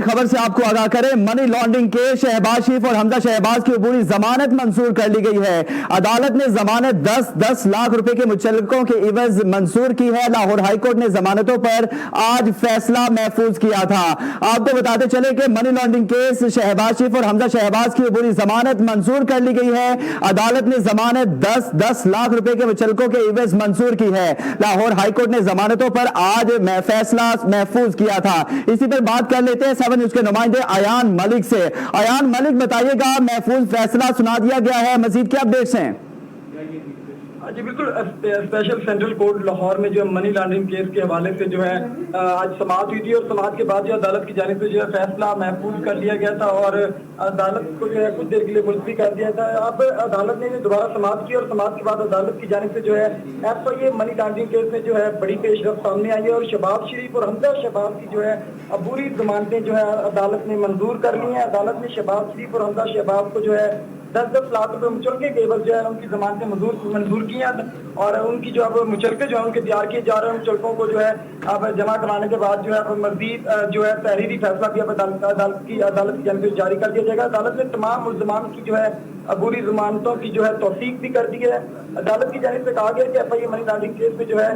खबर से आपको आगाह करें, मनी लॉन्ड्रिंग के शहबाज शरीफ और हमजा शहबाज की अबूरी जमानत मंजूर कर ली गई है। अदालत ने जमानत 10-10 लाख रुपए के मुचल्लकों के इवज मंजूर की है। लाहौर हाईकोर्ट ने जमानतों पर आज फैसला महफूज किया था। आपको बताते चले कि मनी लॉन्ड्रिंग केस शहबाज शरीफ और हमजा शहबाज की अबूरी जमानत मंजूर कर ली गई है। अदालत ने जमानत 10-10 लाख रुपए के मुचल्लकों के इवज मंजूर की है। लाहौर हाईकोर्ट ने जमानतों पर आज फैसला महफूज किया था। इसी पर बात कर लेते हैं 7 न्यूज़ के नुमाइंदे अयान मलिक से। अयान मलिक, बताइएगा, महफूज फैसला सुना दिया गया है, मजीद क्या अपडेट्स हैं? जी बिल्कुल, स्पेशल सेंट्रल कोर्ट लाहौर में जो मनी लॉन्ड्रिंग केस के हवाले से जो है आज समाअत हुई थी और समाअत के बाद जो अदालत की जानिब से जो है फैसला महफूज कर लिया गया था और अदालत को जो है कुछ देर के लिए मुलतवी कर दिया था। अब अदालत ने दोबारा समाअत की और समाअत के बाद अदालत की जानिब से जो है FIA मनी लॉन्ड्रिंग केस में जो है बड़ी पेशरफ सामने आई है और शहबाज शरीफ और हमजा शहबाज की जो है अबूरी जमानतें जो है अदालत ने मंजूर कर ली हैं। अदालत ने शहबाज शरीफ और हमजा शहबाज को जो है 10-10 लाख रुपए मुचलके के एवज जो है उनकी जमानतें मंजूर की हैं और उनकी जो अब मुचलके जो है उनके तैयार किए जा रहे हैं। मुचलकों को जो है अब जमा कराने के बाद जो है अब मजीद जो है तहरीरी फैसला भी अब अदालत की जानिब से जारी कर दिया जाएगा। अदालत ने तमाम मुल्ज़मान की जो है अबूरी जमानतों की जो है तौसीक भी कर दी है। अदालत की जानिब से कहा गया कि FIA मनी लॉन्ड्रिंग केस में जो है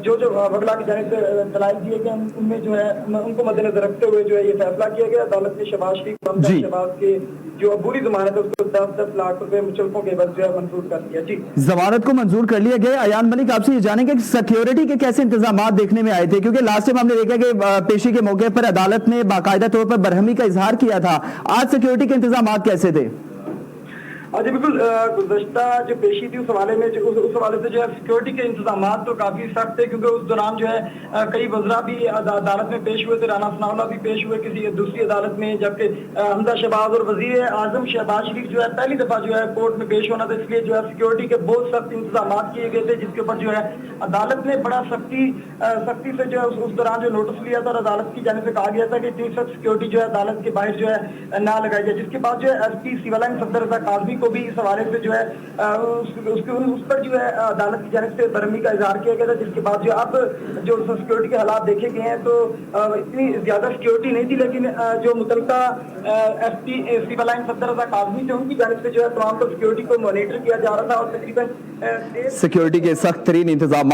जो वकला की जानिब से दलाइल दिए गए उनमें जो है उनको मद्देनजर रखते हुए जो है ये फैसला किया गया। अदालत ने शहबाज शरीफ हमजा शहबाज के जो अबूरी जमानत है उसको 10-10 लाख रुपए मुचलकों के एवज जो है मंजूर कर दिया। जी, जमानत को मंजूर कर लिया गया। अयान मलिक, आपसे ये जानेंगे कि सिक्योरिटी के कैसे इंतजाम देखने में आए थे, क्योंकि लास्ट टाइम हमने देखा कि पेशी के मौके पर अदालत ने बाकायदा तौर पर बरहमी का इजहार किया था। आज सिक्योरिटी के इंतजाम कैसे थे? जी बिल्कुल, गुज़श्ता जो पेशी थी उस हवाले में उस हवाले से जो है सिक्योरिटी के इंतजाम तो काफी सख्त थे, क्योंकि उस दौरान जो है कई वज़रा भी अदालत में पेश हुए थे। राना सनाउल्लाह भी पेश हुए किसी दूसरी अदालत में, जबकि हमजा शहबाज और वज़ीर आज़म शहबाज शरीफ जो है पहली दफा जो है कोर्ट में पेश होना था, इसलिए जो है सिक्योरिटी के बहुत सख्त इंतजाम किए गए थे, जिसके ऊपर जो है अदालत ने बड़ा सख्ती से जो है उस दौरान जो नोटिस लिया था और अदालत की जानिब से कहा गया था कि इतनी सख्त सिक्योरिटी जो है अदालत के बाहर जो है ना लगाई जाए। जिसके बाद जो है SP सिविल लाइन सफदर रज़ा काज़मी को भी इस हवाले से जो है उस पर जो है अदालत की जानिब से बरहमी का इजहार किया गया था। जिसके बाद जो अब जो सिक्योरिटी के हालात देखे गए हैं तो इतनी ज्यादा सिक्योरिटी नहीं थी, लेकिन जो मुतल्लिका SP सिविल लाइन सफदर रज़ा काज़मी थे उनकी जानिब से जो है तमाम सिक्योरिटी को मॉनिटर किया जा रहा था और तकरीबन सिक्योरिटी के सख्त तरीन इंतजाम